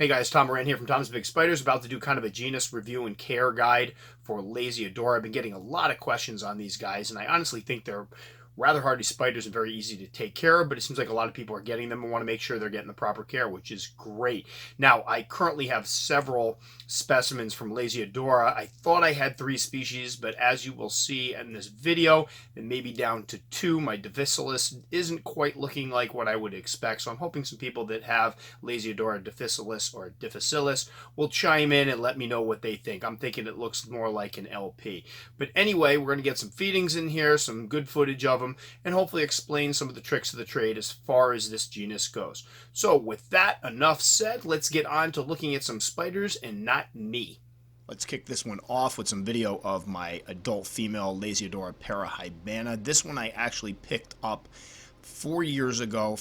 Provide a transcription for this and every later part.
Hey guys, Tom Moran here from Tom's Big Spiders, about to do kind of a genus review and care guide for Lasiodora. I've been getting a lot of questions on these guys, and I honestly think they're rather hardy spiders and very easy to take care of, but it seems like a lot of people are getting them and want to make sure they're getting the proper care, which is great. Now, I currently have several specimens from Lasiodora. I thought I had 3 species, but as you will see in this video, it may be down to 2. My difficilis isn't quite looking like what I would expect, so I'm hoping some people that have Lasiodora difficilis or difficilis will chime in and let me know what they think. I'm thinking it looks more like an LP. But anyway, we're going to get some feedings in here, some good footage of them, and hopefully explain some of the tricks of the trade as far as this genus goes. So with that, enough said, let's get on to looking at some spiders and not me. Let's kick this one off with some video of my adult female Lasiodora Parahybana. This one I actually picked up 5 years ago,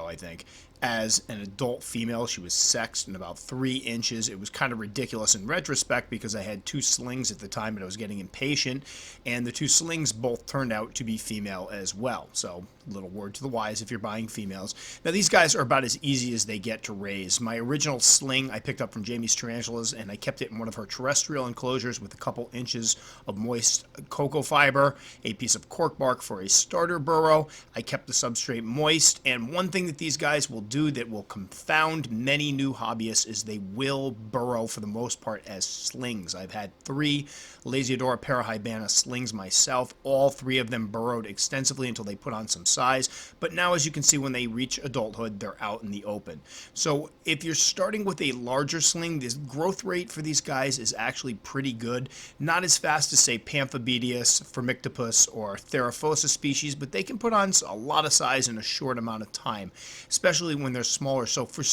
I think, as an adult female. She was sexed in about 3 inches. It was kind of ridiculous in retrospect because I had 2 slings at the time and I was getting impatient, and the 2 slings both turned out to be female as well. So little word to the wise if you're buying females. Now these guys are about as easy as they get to raise. My original sling I picked up from Jamie's Tarantulas, and I kept it in one of her terrestrial enclosures with a couple inches of moist cocoa fiber, a piece of cork bark for a starter burrow. I kept the substrate moist, and one thing that these guys will do that will confound many new hobbyists is they will burrow for the most part as slings. I've had 3 Lasiodora Parahybana slings myself. All 3 of them burrowed extensively until they put on some size, but now as you can see, when they reach adulthood, they're out in the open. So if you're starting with a larger sling, the growth rate for these guys is actually pretty good. Not as fast as, say, Pamphibedius, Formictopus, or Theraphosa species, but they can put on a lot of size in a short amount of time, especially when they're smaller. So for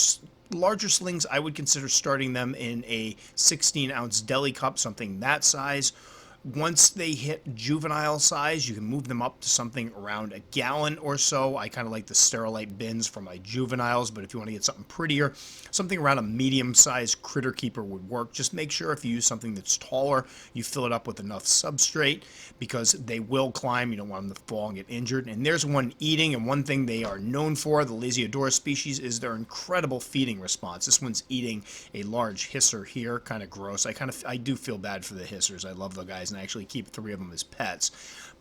larger slings, I would consider starting them in a 16-ounce deli cup, something that size. Once they hit juvenile size, you can move them up to something around a gallon or so. I kind of like the Sterilite bins for my juveniles, but if you want to get something prettier, something around a medium-sized critter keeper would work. Just make sure if you use something that's taller, you fill it up with enough substrate, because they will climb. You don't want them to fall and get injured. And there's one eating, and one thing they are known for, the Lasiodora species, is their incredible feeding response. This one's eating a large hisser here, kind of gross. I do feel bad for the hissers. I love the guys, and I actually keep 3 of them as pets.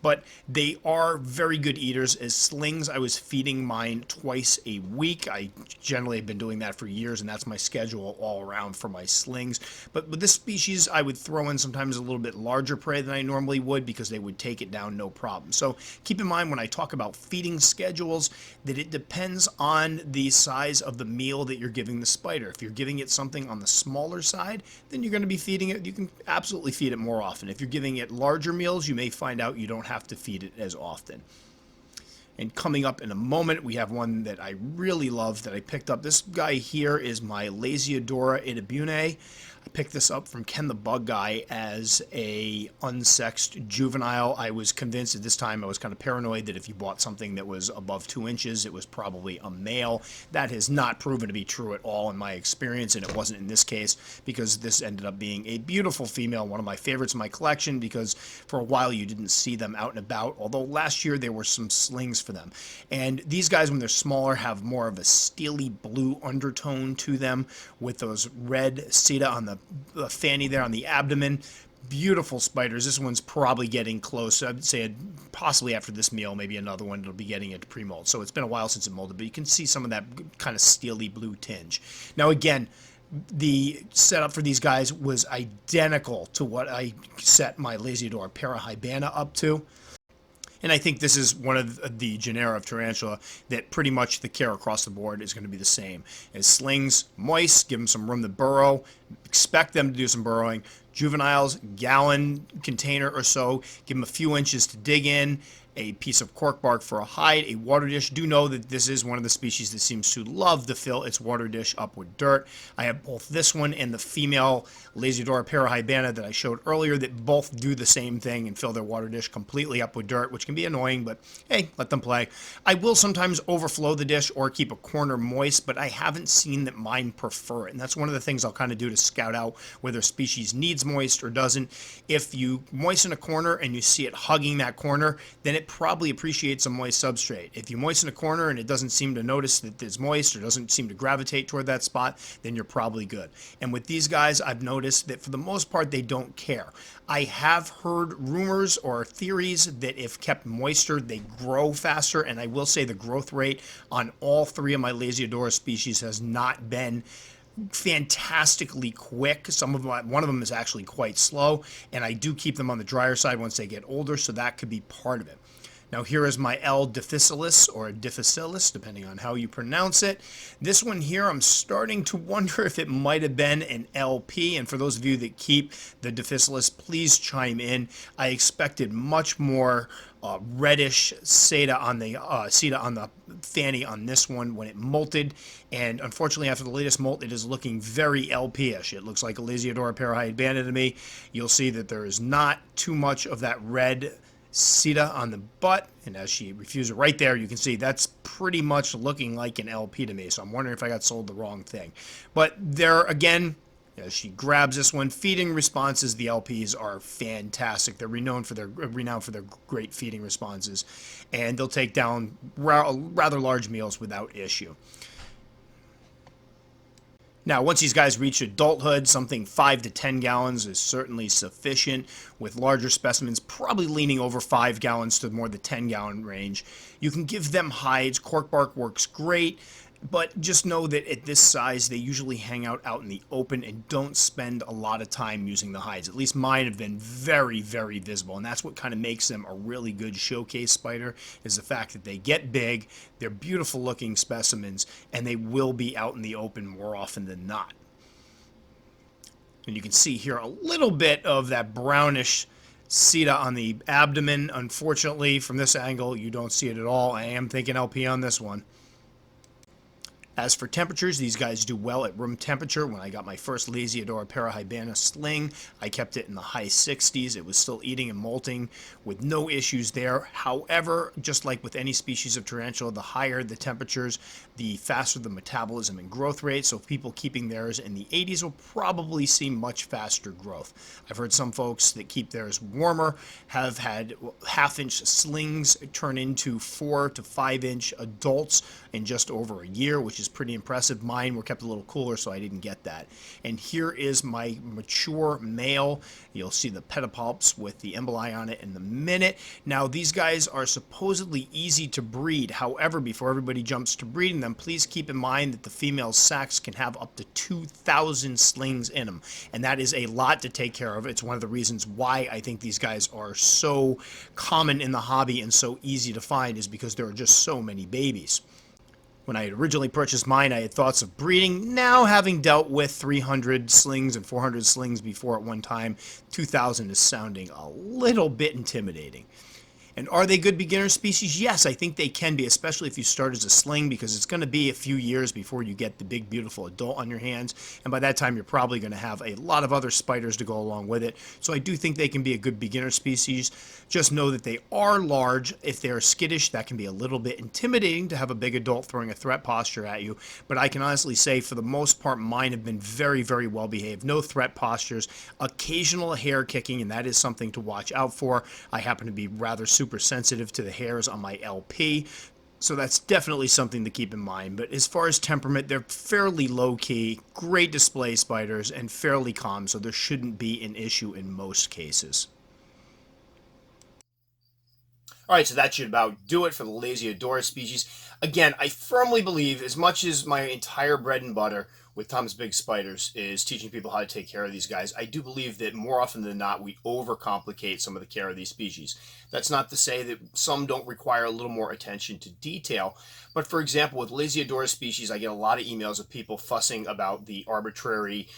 But they are very good eaters. As slings, I was feeding mine twice a week. I generally have been doing that for years, and that's my schedule all around for my slings. But with this species, I would throw in sometimes a little bit larger prey than I normally would, because they would take it down no problem. So keep in mind when I talk about feeding schedules that it depends on the size of the meal that you're giving the spider. If you're giving it something on the smaller side, then you're going to be feeding it. You can absolutely feed it more often. If you're giving it larger meals, you may find out you don't have to feed it as often. And coming up in a moment, we have one that I really love that I picked up. This guy here is my Lasiodora Idabune. I picked this up from Ken the Bug Guy as a unsexed juvenile. I was convinced at this time, I was kind of paranoid that if you bought something that was above 2 inches, it was probably a male. That has not proven to be true at all in my experience, and it wasn't in this case, because this ended up being a beautiful female, one of my favorites in my collection, because for a while you didn't see them out and about, although last year there were some slings for them. And these guys, when they're smaller, have more of a steely blue undertone to them, with those red seta on the fanny there on the abdomen. Beautiful spiders. This one's probably getting close. I'd say possibly after this meal, maybe another one, it'll be getting into pre-molt. So it's been a while since it molded, but you can see some of that kind of steely blue tinge. Now again, the setup for these guys was identical to what I set my Lasiodora Parahybana up to. And I think this is one of the genera of tarantula that pretty much the care across the board is going to be the same. As slings, moist, give them some room to burrow, expect them to do some burrowing. Juveniles, gallon container or so, give them a few inches to dig in, a piece of cork bark for a hide, a water dish. Do know that this is one of the species that seems to love to fill its water dish up with dirt. I have both this one and the female Lasiodora Parahybana that I showed earlier that both do the same thing and fill their water dish completely up with dirt, which can be annoying, but hey, let them play. I will sometimes overflow the dish or keep a corner moist, but I haven't seen that mine prefer it, and that's one of the things I'll kind of do to scout scout out whether a species needs moist or doesn't. If you moisten a corner and you see it hugging that corner, then it probably appreciates a moist substrate. If you moisten a corner and it doesn't seem to notice that it's moist or doesn't seem to gravitate toward that spot, then you're probably good. And with these guys, I've noticed that for the most part, they don't care. I have heard rumors or theories that if kept moister, they grow faster, and I will say the growth rate on all three of my Lasiodora species has not been fantastically quick. One of them is actually quite slow, and I do keep them on the drier side once they get older, so that could be part of it. Now here is my L. difficilis, or difficilis, depending on how you pronounce it. This one here, I'm starting to wonder if it might have been an LP, and for those of you that keep the difficilis, please chime in. I expected much more reddish seta on the fanny on this one when it molted, and unfortunately after the latest molt it is looking very LP-ish. It looks like a Lasiodora Parahybana to me. You'll see that there is not too much of that red seta on the butt, and as she refused it right there, you can see that's pretty much looking like an LP to me, so I'm wondering if I got sold the wrong thing. But there again, as she grabs this one, feeding responses, the LPs are fantastic. They're renowned for their great feeding responses, and they'll take down rather large meals without issue. Now, once these guys reach adulthood, something 5 to 10 gallons is certainly sufficient, with larger specimens probably leaning over 5 gallons to more the 10-gallon range. You can give them hides. Cork bark works great, but just know that at this size, they usually hang out in the open and don't spend a lot of time using the hides. At least mine have been very, very visible, and that's what kind of makes them a really good showcase spider, is the fact that they get big, they're beautiful looking specimens, and they will be out in the open more often than not. And you can see here a little bit of that brownish seta on the abdomen. Unfortunately, from this angle, you don't see it at all. I am thinking LP on this one. As for temperatures, these guys do well at room temperature. When I got my first Lasiodora Parahybana sling, I kept it in the high 60s. It was still eating and molting with no issues there. However, just like with any species of tarantula, the higher the temperatures, the faster the metabolism and growth rate. So people keeping theirs in the 80s will probably see much faster growth. I've heard some folks that keep theirs warmer have had half-inch slings turn into 4 to 5-inch adults in just over a year, which is pretty impressive. Mine were kept a little cooler, so I didn't get that. And here is my mature male. You'll see the pedipalps with the emboli on it in a minute. Now, these guys are supposedly easy to breed. However, before everybody jumps to breeding them, please keep in mind that the female sacs can have up to 2,000 slings in them, and that is a lot to take care of. It's one of the reasons why I think these guys are so common in the hobby and so easy to find, is because there are just so many babies. When I had originally purchased mine, I had thoughts of breeding. Now, having dealt with 300 slings and 400 slings before at one time, 2,000 is sounding a little bit intimidating. And are they good beginner species? Yes, I think they can be, especially if you start as a sling, because it's going to be a few years before you get the big, beautiful adult on your hands. And by that time, you're probably going to have a lot of other spiders to go along with it. So I do think they can be a good beginner species. Just know that they are large. If they're skittish, that can be a little bit intimidating to have a big adult throwing a threat posture at you. But I can honestly say, for the most part, mine have been very, very well behaved. No threat postures, occasional hair kicking, and that is something to watch out for. I happen to be rather super sensitive to the hairs on my LP, so that's definitely something to keep in mind. But as far as temperament, they're fairly low-key, great display spiders, and fairly calm, so there shouldn't be an issue in most cases. All right, so that should about do it for the Lasiodora species. Again, I firmly believe, as much as my entire bread and butter with Tom's Big Spiders is teaching people how to take care of these guys, I do believe that more often than not, we overcomplicate some of the care of these species. That's not to say that some don't require a little more attention to detail, but for example, with Lasiodora species, I get a lot of emails of people fussing about the arbitrary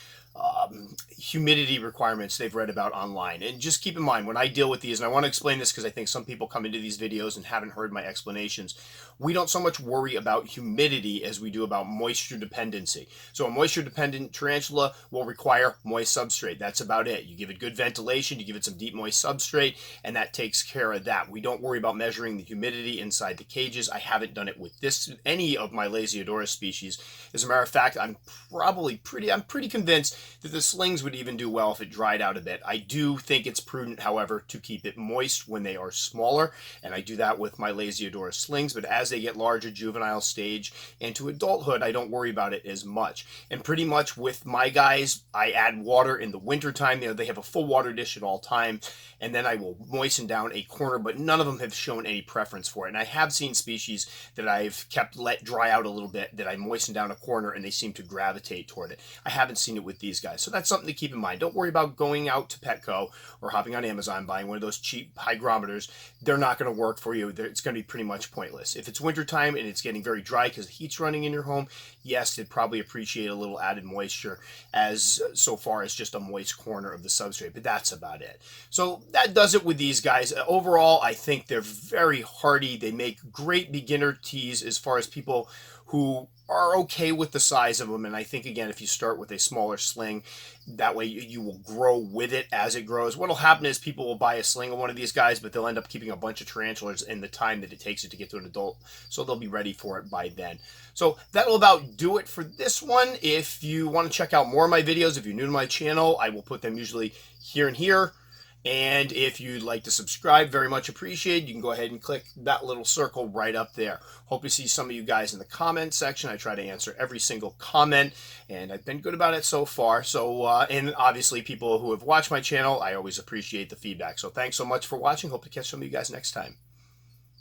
humidity requirements they've read about online. And just keep in mind, when I deal with these, and I want to explain this because I think some people come into these videos and haven't heard my explanations, we don't so much worry about humidity as we do about moisture dependency. So a moisture dependent tarantula will require moist substrate. That's about it. You give it good ventilation, you give it some deep moist substrate, and that takes care of that. We don't worry about measuring the humidity inside the cages. I haven't done it with any of my Lasiodora species. As a matter of fact, I'm pretty convinced that the slings would even do well if it dried out a bit. I do think it's prudent, however, to keep it moist when they are smaller, and I do that with my Lasiodora slings, but as they get larger, juvenile stage, and to adulthood, I don't worry about it as much. And pretty much with my guys, I add water in the wintertime. They have a full water dish at all time, and then I will moisten down a corner, but none of them have shown any preference for it. And I have seen species that I've kept let dry out a little bit, that I moisten down a corner and they seem to gravitate toward it. I haven't seen it with these guys. So that's something to keep in mind. Don't worry about going out to Petco or hopping on Amazon, buying one of those cheap hygrometers. They're not going to work for you. It's going to be pretty much pointless. If it's wintertime and it's getting very dry because the heat's running in your home, yes, it'd probably appreciate a little added moisture as so far as just a moist corner of the substrate, but that's about it. So that does it with these guys. Overall, I think they're very hardy. They make great beginner teas as far as people who are okay with the size of them. And I think, again, if you start with a smaller sling, that way you will grow with it as it grows. What'll happen is people will buy a sling of one of these guys, but they'll end up keeping a bunch of tarantulas in the time that it takes it to get to an adult, so they'll be ready for it by then. So that'll about do it for this one. If you want to check out more of my videos, if you're new to my channel, I will put them usually here and here. And if you'd like to subscribe, very much appreciated. You can go ahead and click that little circle right up there. Hope to see some of you guys in the comment section. I try to answer every single comment, and I've been good about it so far. So, and obviously people who have watched my channel, I always appreciate the feedback. So thanks so much for watching. Hope to catch some of you guys next time.